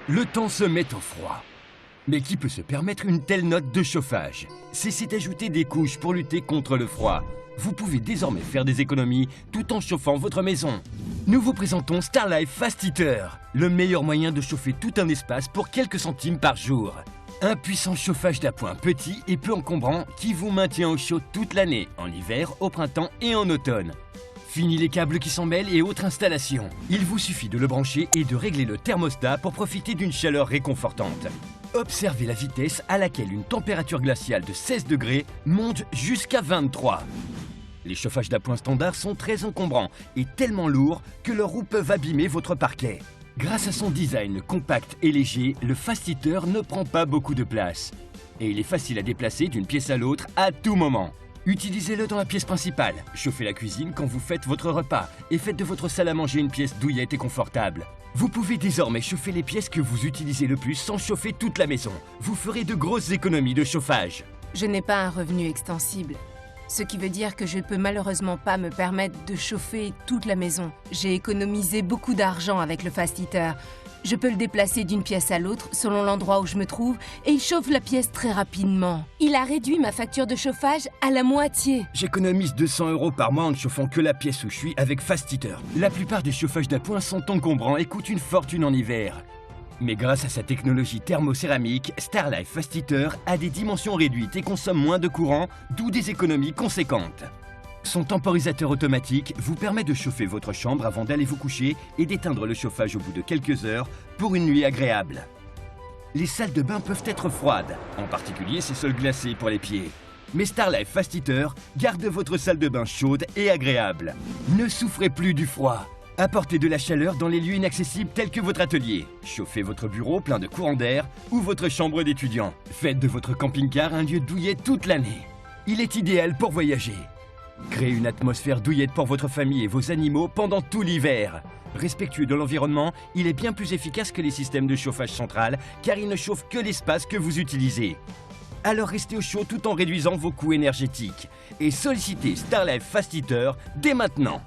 Le temps se met au froid. Mais qui peut se permettre une telle note de chauffage? Cessez d'ajouter des couches pour lutter contre le froid. Vous pouvez désormais faire des économies tout en chauffant votre maison. Nous vous présentons Starlife Fast Heater, le meilleur moyen de chauffer tout un espace pour quelques centimes par jour. Un puissant chauffage d'appoint petit et peu encombrant qui vous maintient au chaud toute l'année, en hiver, au printemps et en automne. Fini les câbles qui s'en mêlent et autres installations. Il vous suffit de le brancher et de régler le thermostat pour profiter d'une chaleur réconfortante. Observez la vitesse à laquelle une température glaciale de 16 degrés monte jusqu'à 23. Les chauffages d'appoint standard sont très encombrants et tellement lourds que leurs roues peuvent abîmer votre parquet. Grâce à son design compact et léger, le Fast Heater ne prend pas beaucoup de place. Et il est facile à déplacer d'une pièce à l'autre à tout moment. Utilisez-le dans la pièce principale, chauffez la cuisine quand vous faites votre repas et faites de votre salle à manger une pièce douillette et confortable. Vous pouvez désormais chauffer les pièces que vous utilisez le plus sans chauffer toute la maison. Vous ferez de grosses économies de chauffage. Je n'ai pas un revenu extensible, ce qui veut dire que je ne peux malheureusement pas me permettre de chauffer toute la maison. J'ai économisé beaucoup d'argent avec le Fast Heater. Je peux le déplacer d'une pièce à l'autre selon l'endroit où je me trouve et il chauffe la pièce très rapidement. Il a réduit ma facture de chauffage à la moitié. J'économise 200 € par mois en ne chauffant que la pièce où je suis avec Fast Heater. La plupart des chauffages d'appoint sont encombrants et coûtent une fortune en hiver. Mais grâce à sa technologie thermocéramique, Starlife Fast Heater a des dimensions réduites et consomme moins de courant, d'où des économies conséquentes. Son temporisateur automatique vous permet de chauffer votre chambre avant d'aller vous coucher et d'éteindre le chauffage au bout de quelques heures pour une nuit agréable. Les salles de bain peuvent être froides, en particulier ses sols glacés pour les pieds. Mais Starlife Fast Heater garde votre salle de bain chaude et agréable. Ne souffrez plus du froid. Apportez de la chaleur dans les lieux inaccessibles tels que votre atelier. Chauffez votre bureau plein de courant d'air ou votre chambre d'étudiant. Faites de votre camping-car un lieu douillet toute l'année. Il est idéal pour voyager. Créez une atmosphère douillette pour votre famille et vos animaux pendant tout l'hiver. Respectueux de l'environnement, il est bien plus efficace que les systèmes de chauffage central car il ne chauffe que l'espace que vous utilisez. Alors restez au chaud tout en réduisant vos coûts énergétiques. Et sollicitez Starlife Fast Heater dès maintenant.